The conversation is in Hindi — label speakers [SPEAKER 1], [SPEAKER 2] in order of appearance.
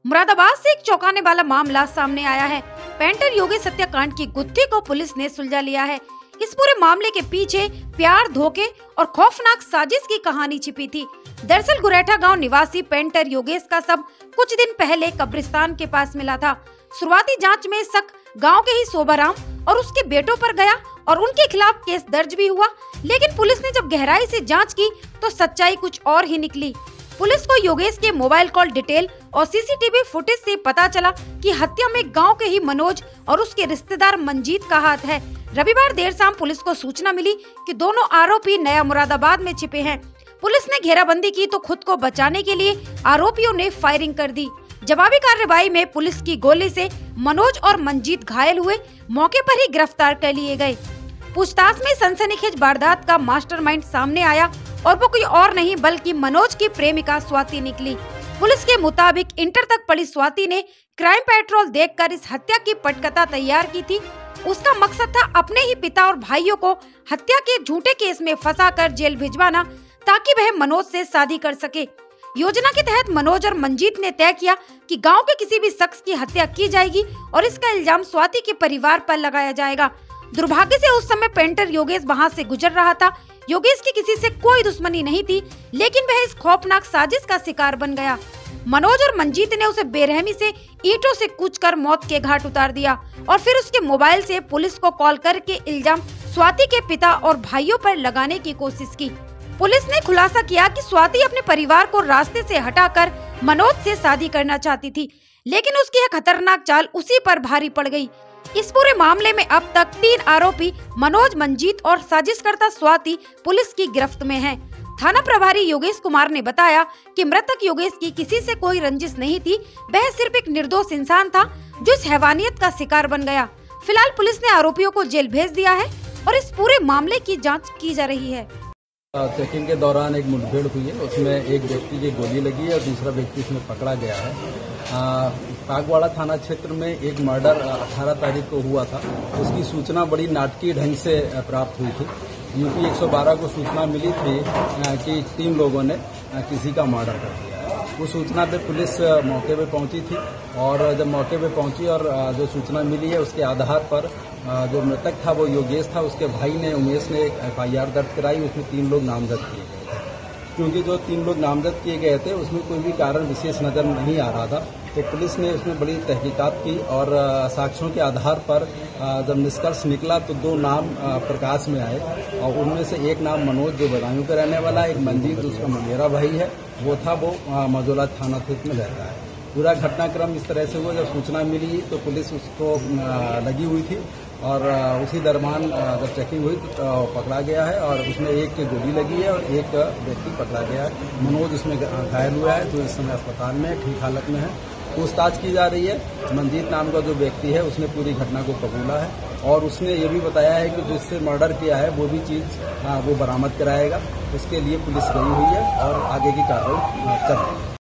[SPEAKER 1] मुरादाबाद से एक चौंकाने वाला मामला सामने आया है। पेंटर योगेश हत्याकांड की गुत्थी को पुलिस ने सुलझा लिया है। इस पूरे मामले के पीछे प्यार, धोखे और खौफनाक साजिश की कहानी छिपी थी। दरअसल गुरेठा गांव निवासी पेंटर योगेश का शव कुछ दिन पहले कब्रिस्तान के पास मिला था। शुरुआती जांच में शक गांव के ही शोभाराम और उसके बेटों पर गया और उनके खिलाफ केस दर्ज भी हुआ, लेकिन पुलिस ने जब गहराई से जांच की तो सच्चाई कुछ और ही निकली। पुलिस को योगेश के मोबाइल कॉल डिटेल और सीसीटीवी फुटेज से पता चला कि हत्या में गांव के ही मनोज और उसके रिश्तेदार मंजीत का हाथ है। रविवार देर शाम पुलिस को सूचना मिली कि दोनों आरोपी नया मुरादाबाद में छिपे हैं। पुलिस ने घेराबंदी की तो खुद को बचाने के लिए आरोपियों ने फायरिंग कर दी। जवाबी कार्रवाई में पुलिस की गोली से मनोज और मंजीत घायल हुए, मौके पर ही गिरफ्तार कर लिए गए। पूछताछ में सनसनीखेज वारदात का मास्टरमाइंड सामने आया और वो कोई और नहीं बल्कि मनोज की प्रेमिका स्वाति निकली। पुलिस के मुताबिक इंटर तक पढ़ी स्वाति ने क्राइम पेट्रोल देखकर इस हत्या की पटकथा तैयार की थी। उसका मकसद था अपने ही पिता और भाइयों को हत्या के झूठे केस में फंसाकर जेल भिजवाना, ताकि वह मनोज से शादी कर सके। योजना के तहत मनोज और मंजीत ने तय किया कि गांव के किसी भी शख्स की हत्या की जाएगी और इसका इल्जाम स्वाति के परिवार पर लगाया जाएगा। दुर्भाग्य से उस समय पेंटर योगेश वहां से गुजर रहा था। योगेश की किसी से कोई दुश्मनी नहीं थी, लेकिन वह इस खौफनाक साजिश का शिकार बन गया। मनोज और मंजीत ने उसे बेरहमी से ईंटों से कूचकर मौत के घाट उतार दिया और फिर उसके मोबाइल से पुलिस को कॉल करके इल्जाम स्वाति के पिता और भाइयों पर लगाने की कोशिश की। पुलिस ने खुलासा किया कि स्वाति अपने परिवार को रास्ते से हटाकर मनोज से शादी करना चाहती थी, लेकिन उसकी यह खतरनाक चाल उसी पर भारी पड़ गई। इस पूरे मामले में अब तक 3 आरोपी मनोज, मंजीत और साजिशकर्ता स्वाति पुलिस की गिरफ्त में हैं। थाना प्रभारी योगेश कुमार ने बताया कि मृतक योगेश की किसी से कोई रंजिश नहीं थी, वह सिर्फ एक निर्दोष इंसान था जो इस हैवानियत का शिकार बन गया। फिलहाल पुलिस ने आरोपियों को जेल भेज दिया है और इस पूरे मामले की जाँच की जा रही है।
[SPEAKER 2] चेकिंग के दौरान एक मुठभेड़ हुई है, उसमें एक व्यक्ति की गोली लगी है और दूसरा व्यक्ति इसमें पकड़ा गया है। कागवाड़ा थाना क्षेत्र में एक मर्डर 18 तारीख को हुआ था। उसकी सूचना बड़ी नाटकीय ढंग से प्राप्त हुई थी। यूपी 112 को सूचना मिली थी कि 3 लोगों ने किसी का मर्डर कर दिया। उस सूचना पे पुलिस मौके पे पहुंची थी और जब मौके पे पहुंची और जो सूचना मिली है उसके आधार पर जो मृतक था वो योगेश था, उसके भाई ने उमेश ने एक FIR दर्ज कराई। उसमें 3 लोग नामजद किए गए थे। क्योंकि जो 3 लोग नामजद किए गए थे उसमें कोई भी कारण विशेष नजर नहीं आ रहा था, तो पुलिस ने उसमें बड़ी तहकीकात की और साक्ष्यों के आधार पर जब निष्कर्ष निकला तो 2 नाम प्रकाश में आए और उनमें से एक नाम मनोज जो बदायूं का रहने वाला, एक मंजीत उसका मेरा भाई है, वो था वो मजोला थाना क्षेत्र में रहता है। पूरा घटनाक्रम इस तरह से हुआ, जब सूचना मिली तो पुलिस उसको लगी हुई थी और उसी दरमियान जब चेकिंग हुई तो पकड़ा गया है और उसमें एक की गोली लगी है और एक व्यक्ति पकड़ा गया है। मनोज उसमें घायल हुआ है जो इस समय अस्पताल में ठीक हालत में है। पूछताछ की जा रही है। मंजीत नाम का जो व्यक्ति है उसने पूरी घटना को कबूला है और उसने ये भी बताया है कि जिससे मर्डर किया है वो भी चीज वो बरामद कराएगा। उसके लिए पुलिस गई हुई है और आगे की कार्रवाई चल रही है।